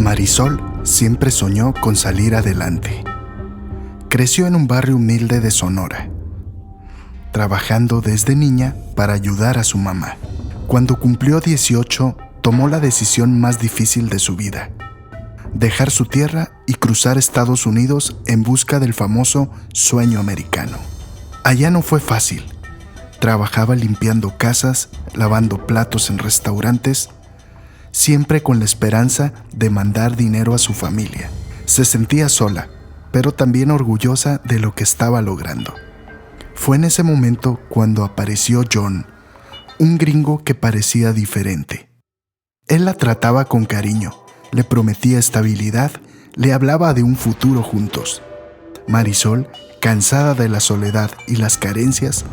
Marisol siempre soñó con salir adelante. Creció en un barrio humilde de Sonora, trabajando desde niña para ayudar a su mamá. Cuando cumplió 18, tomó la decisión más difícil de su vida: dejar su tierra y cruzar Estados Unidos en busca del famoso sueño americano. Allá no fue fácil. Trabajaba limpiando casas, lavando platos en restaurantes, siempre con la esperanza de mandar dinero a su familia. Se sentía sola, pero también orgullosa de lo que estaba logrando. Fue en ese momento cuando apareció John, un gringo que parecía diferente. Él la trataba con cariño, le prometía estabilidad, le hablaba de un futuro juntos. Marisol, cansada de la soledad y las carencias,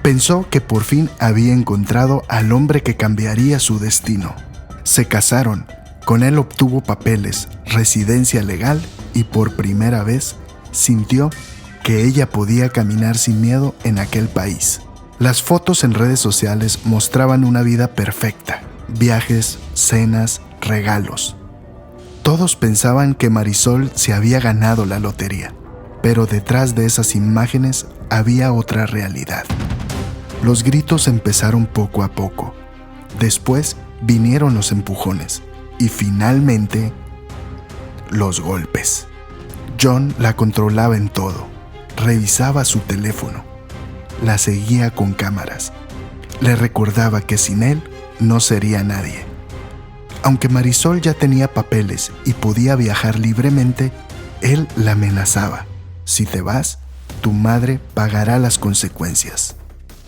pensó que por fin había encontrado al hombre que cambiaría su destino. Se casaron, con él obtuvo papeles, residencia legal y por primera vez sintió que ella podía caminar sin miedo en aquel país. Las fotos en redes sociales mostraban una vida perfecta: viajes, cenas, regalos. Todos pensaban que Marisol se había ganado la lotería, pero detrás de esas imágenes había otra realidad. Los gritos empezaron poco a poco. Después vinieron los empujones y finalmente los golpes. John la controlaba en todo. Revisaba su teléfono, la seguía con cámaras, le recordaba que sin él no sería nadie. Aunque Marisol ya tenía papeles y podía viajar libremente, él la amenazaba: si te vas, tu madre pagará las consecuencias.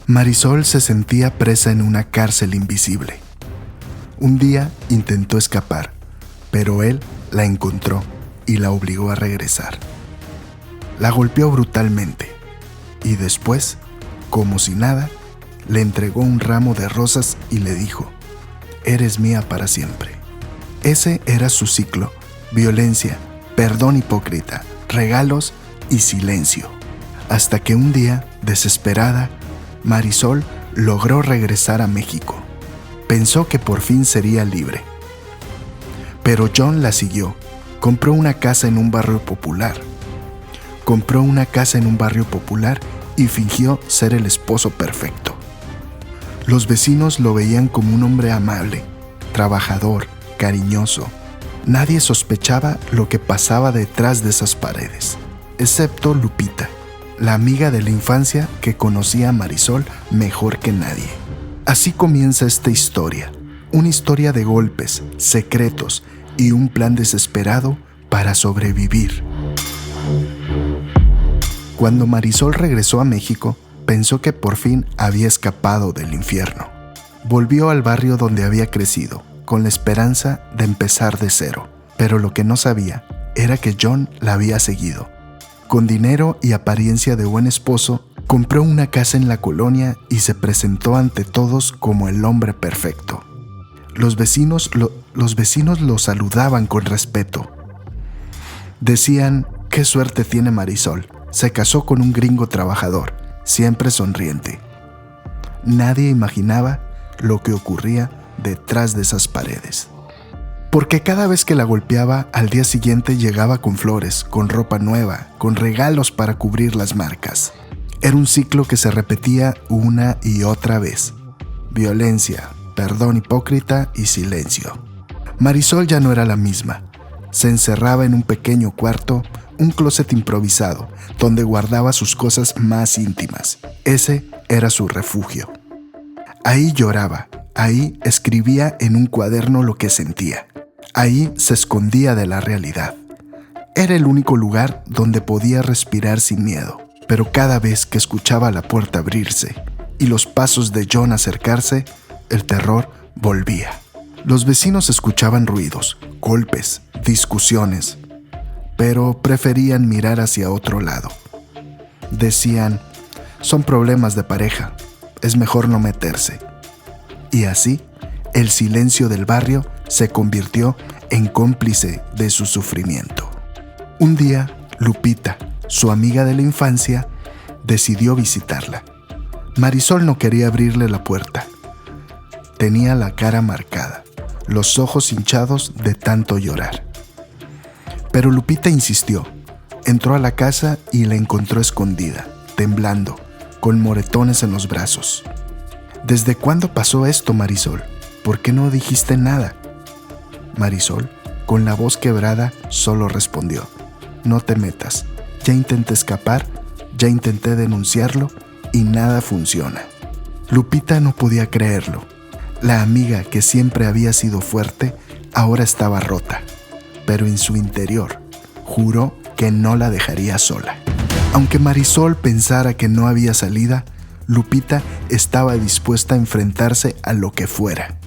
Marisol se sentía presa en una cárcel invisible. Un día intentó escapar, pero él la encontró y la obligó a regresar. La golpeó brutalmente y después, como si nada, le entregó un ramo de rosas y le dijo: eres mía para siempre. Ese era su ciclo: violencia, perdón hipócrita, regalos y silencio. Hasta que un día, desesperada, Marisol logró regresar a México. Pensó que por fin sería libre. Pero John la siguió. Compró una casa en un barrio popular. Y fingió ser el esposo perfecto. Los vecinos lo veían como un hombre amable, trabajador, cariñoso. Nadie sospechaba lo que pasaba detrás de esas paredes, excepto Lupita, la amiga de la infancia que conocía a Marisol mejor que nadie. Así comienza esta historia, una historia de golpes, secretos y un plan desesperado para sobrevivir. Cuando Marisol regresó a México, pensó que por fin había escapado del infierno. Volvió al barrio donde había crecido, con la esperanza de empezar de cero. Pero lo que no sabía era que John la había seguido. Con dinero y apariencia de buen esposo, compró una casa en la colonia y se presentó ante todos como el hombre perfecto. Los vecinos lo saludaban con respeto. Decían: qué suerte tiene Marisol, se casó con un gringo trabajador, siempre sonriente. Nadie imaginaba lo que ocurría detrás de esas paredes. Porque cada vez que la golpeaba, al día siguiente llegaba con flores, con ropa nueva, con regalos para cubrir las marcas. Era un ciclo que se repetía una y otra vez: violencia, perdón hipócrita y silencio. Marisol ya no era la misma. Se encerraba en un pequeño cuarto, un closet improvisado, donde guardaba sus cosas más íntimas. Ese era su refugio. Ahí lloraba, ahí escribía en un cuaderno lo que sentía. Ahí se escondía de la realidad. Era el único lugar donde podía respirar sin miedo. Pero cada vez que escuchaba la puerta abrirse y los pasos de John acercarse, el terror volvía. Los vecinos escuchaban ruidos, golpes, discusiones, pero preferían mirar hacia otro lado. Decían: son problemas de pareja, es mejor no meterse. Y así, el silencio del barrio se convirtió en cómplice de su sufrimiento. Un día, Lupita, su amiga de la infancia, decidió visitarla. Marisol no quería abrirle la puerta. Tenía la cara marcada. los ojos hinchados de tanto llorar. Pero Lupita insistió. Entró a la casa y la encontró escondida, temblando, con moretones en los brazos. ¿Desde cuándo pasó esto, Marisol? ¿Por qué no dijiste nada? Marisol, con la voz quebrada, solo respondió: no te metas. Ya intenté escapar, ya intenté denunciarlo y nada funciona. Lupita no podía creerlo. La amiga que siempre había sido fuerte ahora estaba rota, pero en su interior juró que no la dejaría sola. Aunque Marisol pensara que no había salida, Lupita estaba dispuesta a enfrentarse a lo que fuera.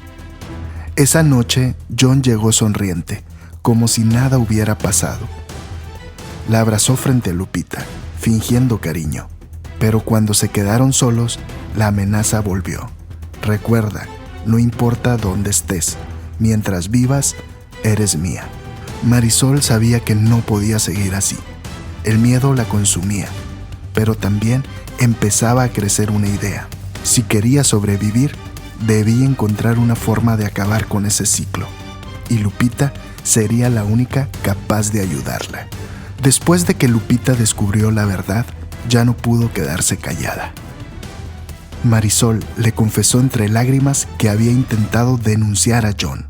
Esa noche, John llegó sonriente, como si nada hubiera pasado. La abrazó frente a Lupita, fingiendo cariño, pero cuando se quedaron solos, la amenaza volvió. Recuerda, no importa dónde estés, mientras vivas, eres mía. Marisol sabía que no podía seguir así. El miedo la consumía, pero también empezaba a crecer una idea. Si quería sobrevivir, debía encontrar una forma de acabar con ese ciclo, y Lupita sería la única capaz de ayudarla. Después de que Lupita descubrió la verdad, ya no pudo quedarse callada. Marisol le confesó entre lágrimas que había intentado denunciar a John,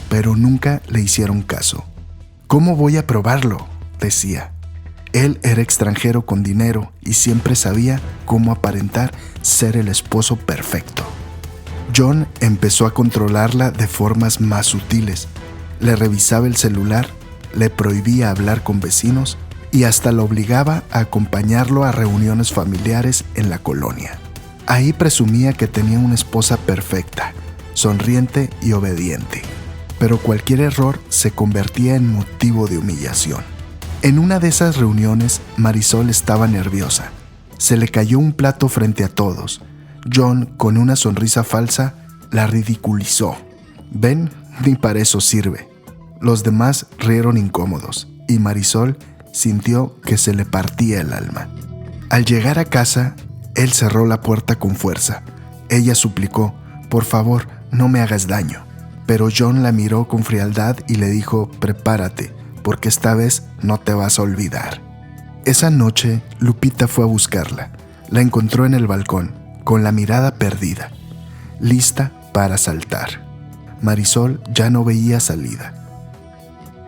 pero nunca le hicieron caso. ¿Cómo voy a probarlo?, decía. Él era extranjero con dinero y siempre sabía cómo aparentar ser el esposo perfecto. John empezó a controlarla de formas más sutiles. Le revisaba el celular, le prohibía hablar con vecinos y hasta la obligaba a acompañarlo a reuniones familiares en la colonia. Ahí presumía que tenía una esposa perfecta, sonriente y obediente, pero cualquier error se convertía en motivo de humillación. En una de esas reuniones, Marisol estaba nerviosa. Se le cayó un plato frente a todos. John, con una sonrisa falsa, la ridiculizó. «Ven, ni para eso sirve». Los demás rieron incómodos y Marisol sintió que se le partía el alma. Al llegar a casa, él cerró la puerta con fuerza. Ella suplicó: «Por favor, no me hagas daño». Pero John la miró con frialdad y le dijo: «Prepárate, porque esta vez no te vas a olvidar». Esa noche, Lupita fue a buscarla. La encontró en el balcón, con la mirada perdida, lista para saltar. Marisol ya no veía salida.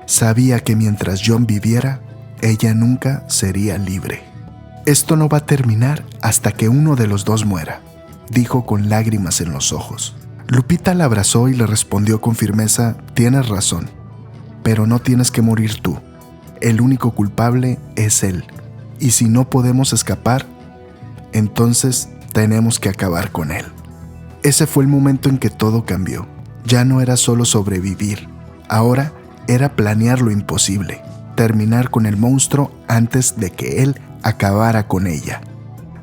Sabía que mientras John viviera, ella nunca sería libre. «Esto no va a terminar hasta que uno de los dos muera», dijo con lágrimas en los ojos. Lupita la abrazó y le respondió con firmeza: «Tienes razón, pero no tienes que morir tú. El único culpable es él. Y si no podemos escapar, entonces tenemos que acabar con él». Ese fue el momento en que todo cambió. Ya no era solo sobrevivir. Ahora era planear lo imposible. Terminar con el monstruo antes de que él acabara con ella.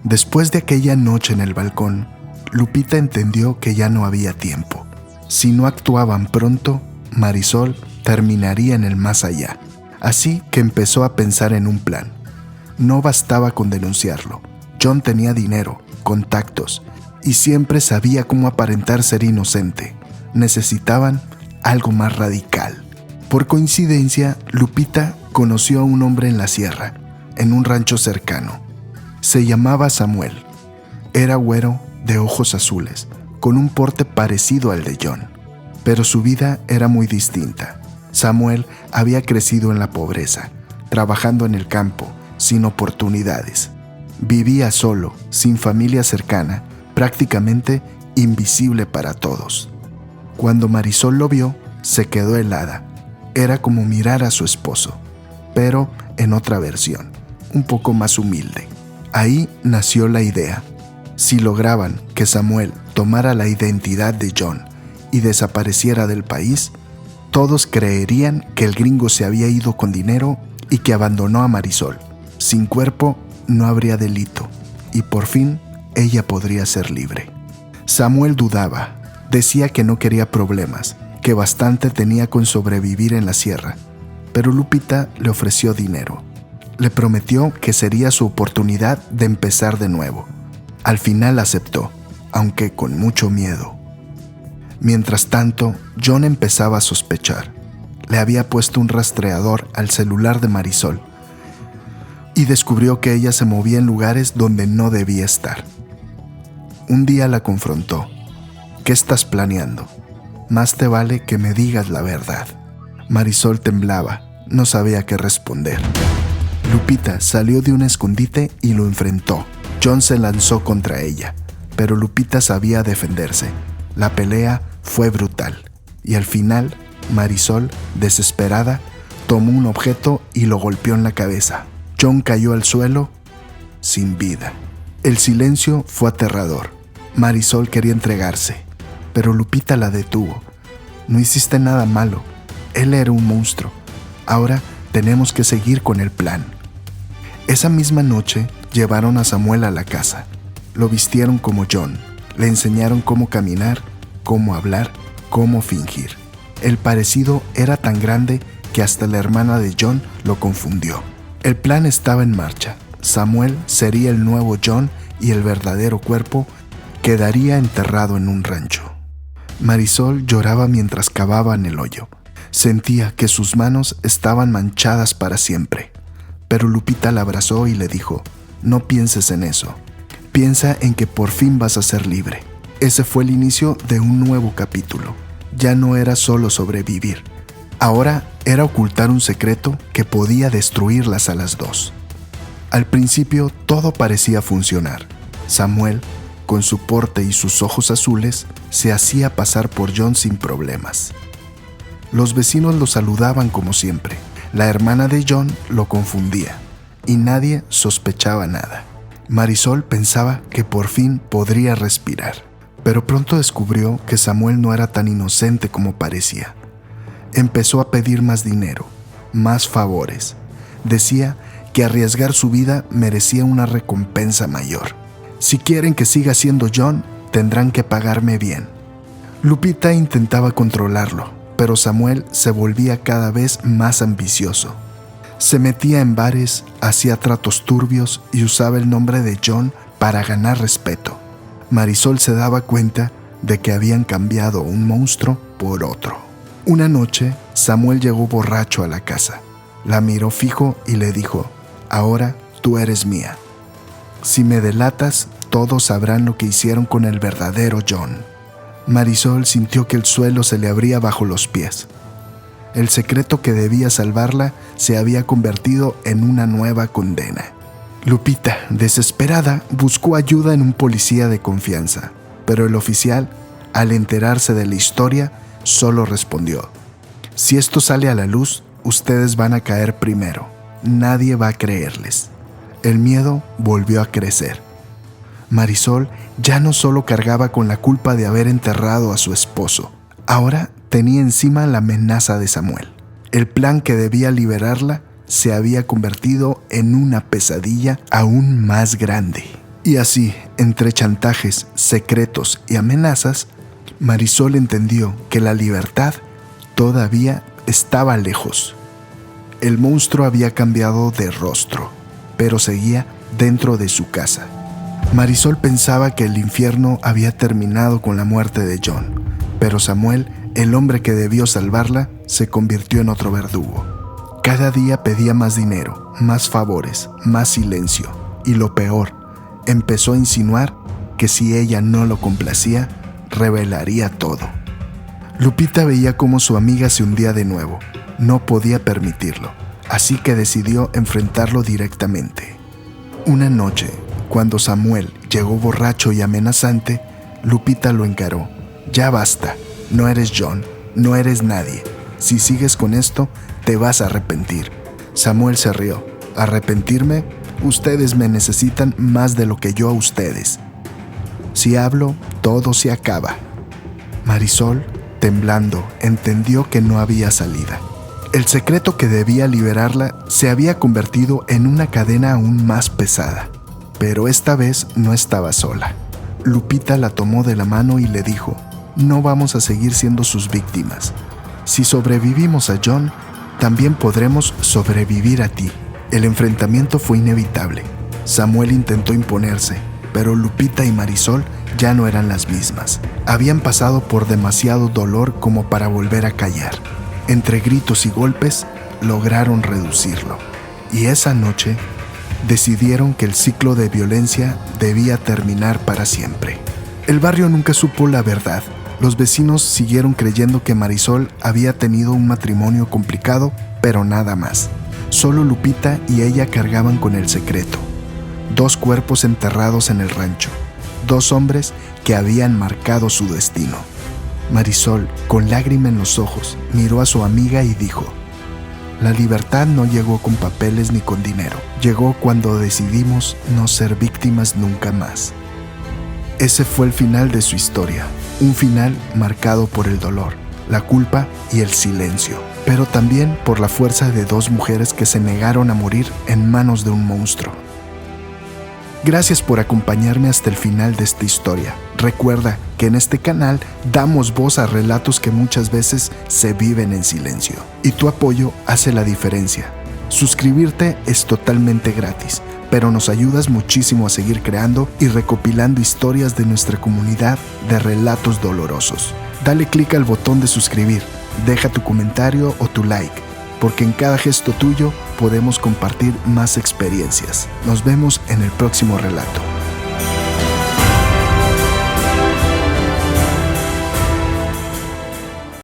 Después de aquella noche en el balcón, Lupita entendió que ya no había tiempo. Si no actuaban pronto, Marisol terminaría en el más allá. Así que empezó a pensar en un plan. No bastaba con denunciarlo. John tenía dinero, contactos, y siempre sabía cómo aparentar ser inocente. Necesitaban algo más radical. Por coincidencia, Lupita conoció a un hombre en la sierra, en un rancho cercano. Se llamaba Samuel. Era güero, de ojos azules, con un porte parecido al de John. Pero su vida era muy distinta. Samuel había crecido en la pobreza, trabajando en el campo, sin oportunidades. Vivía solo, sin familia cercana, prácticamente invisible para todos. Cuando Marisol lo vio, se quedó helada. Era como mirar a su esposo, pero en otra versión, un poco más humilde. Ahí nació la idea. Si lograban que Samuel tomara la identidad de John y desapareciera del país, todos creerían que el gringo se había ido con dinero y que abandonó a Marisol. Sin cuerpo no habría delito y por fin ella podría ser libre. Samuel dudaba. Decía que no quería problemas, que bastante tenía con sobrevivir en la sierra, pero Lupita le ofreció dinero. Le prometió que sería su oportunidad de empezar de nuevo. Al final aceptó, aunque con mucho miedo. Mientras tanto, John empezaba a sospechar. Le había puesto un rastreador al celular de Marisol y descubrió que ella se movía en lugares donde no debía estar. Un día la confrontó. ¿Qué estás planeando? Más te vale que me digas la verdad. Marisol temblaba, no sabía qué responder. Lupita salió de un escondite y lo enfrentó. John se lanzó contra ella, pero Lupita sabía defenderse. La pelea fue brutal y al final, Marisol, desesperada, tomó un objeto y lo golpeó en la cabeza. John cayó al suelo sin vida. El silencio fue aterrador. Marisol quería entregarse, pero Lupita la detuvo. No hiciste nada malo. Él era un monstruo. Ahora tenemos que seguir con el plan. Esa misma noche llevaron a Samuel a la casa. Lo vistieron como John. Le enseñaron cómo caminar, cómo hablar, cómo fingir. El parecido era tan grande que hasta la hermana de John lo confundió. El plan estaba en marcha. Samuel sería el nuevo John y el verdadero cuerpo quedaría enterrado en un rancho. Marisol lloraba mientras cavaban el hoyo. Sentía que sus manos estaban manchadas para siempre. Pero Lupita la abrazó y le dijo: no pienses en eso. Piensa en que por fin vas a ser libre. Ese fue el inicio de un nuevo capítulo. Ya no era solo sobrevivir. Ahora era ocultar un secreto que podía destruirlas a las dos. Al principio todo parecía funcionar. Samuel, con su porte y sus ojos azules, se hacía pasar por John sin problemas. Los vecinos lo saludaban como siempre. La hermana de John lo confundía y nadie sospechaba nada. Marisol pensaba que por fin podría respirar, pero pronto descubrió que Samuel no era tan inocente como parecía. Empezó a pedir más dinero, más favores. Decía que arriesgar su vida merecía una recompensa mayor. Si quieren que siga siendo John, tendrán que pagarme bien. Lupita intentaba controlarlo, pero Samuel se volvía cada vez más ambicioso. Se metía en bares, hacía tratos turbios y usaba el nombre de John para ganar respeto. Marisol se daba cuenta de que habían cambiado un monstruo por otro. Una noche, Samuel llegó borracho a la casa. La miró fijo y le dijo: ahora tú eres mía. Si me delatas, todos sabrán lo que hicieron con el verdadero John. Marisol sintió que el suelo se le abría bajo los pies. El secreto que debía salvarla se había convertido en una nueva condena. Lupita, desesperada, buscó ayuda en un policía de confianza, pero el oficial, al enterarse de la historia, solo respondió: si esto sale a la luz, ustedes van a caer primero. Nadie va a creerles. El miedo volvió a crecer. Marisol ya no solo cargaba con la culpa de haber enterrado a su esposo, ahora tenía encima la amenaza de Samuel. El plan que debía liberarla se había convertido en una pesadilla aún más grande. Y así, entre chantajes, secretos y amenazas, Marisol entendió que la libertad todavía estaba lejos. El monstruo había cambiado de rostro, pero seguía dentro de su casa. Marisol pensaba que el infierno había terminado con la muerte de John, pero Samuel, el hombre que debió salvarla, se convirtió en otro verdugo. Cada día pedía más dinero, más favores, más silencio, y lo peor, empezó a insinuar que si ella no lo complacía, revelaría todo. Lupita veía cómo su amiga se hundía de nuevo. No podía permitirlo, así que decidió enfrentarlo directamente. Una noche, cuando Samuel llegó borracho y amenazante, Lupita lo encaró. Ya basta, no eres John, no eres nadie. Si sigues con esto, te vas a arrepentir. Samuel se rió. ¿Arrepentirme? Ustedes me necesitan más de lo que yo a ustedes. Si hablo, todo se acaba. Marisol, temblando, entendió que no había salida. El secreto que debía liberarla se había convertido en una cadena aún más pesada. Pero esta vez no estaba sola. Lupita la tomó de la mano y le dijo: no vamos a seguir siendo sus víctimas. Si sobrevivimos a John, también podremos sobrevivir a ti. El enfrentamiento fue inevitable. Samuel intentó imponerse, pero Lupita y Marisol ya no eran las mismas. Habían pasado por demasiado dolor como para volver a callar. Entre gritos y golpes, lograron reducirlo. Y esa noche, decidieron que el ciclo de violencia debía terminar para siempre. El barrio nunca supo la verdad. Los vecinos siguieron creyendo que Marisol había tenido un matrimonio complicado, pero nada más. Solo Lupita y ella cargaban con el secreto. 2 cuerpos enterrados en el rancho. 2 hombres que habían marcado su destino. Marisol, con lágrima en los ojos, miró a su amiga y dijo: la libertad no llegó con papeles ni con dinero. Llegó cuando decidimos no ser víctimas nunca más. Ese fue el final de su historia. Un final marcado por el dolor, la culpa y el silencio, pero también por la fuerza de 2 mujeres que se negaron a morir en manos de un monstruo. Gracias por acompañarme hasta el final de esta historia. Recuerda que en este canal damos voz a relatos que muchas veces se viven en silencio, y tu apoyo hace la diferencia. Suscribirte es totalmente gratis, pero nos ayudas muchísimo a seguir creando y recopilando historias de nuestra comunidad de relatos dolorosos. Dale clic al botón de suscribir, deja tu comentario o tu like, porque en cada gesto tuyo podemos compartir más experiencias. Nos vemos en el próximo relato.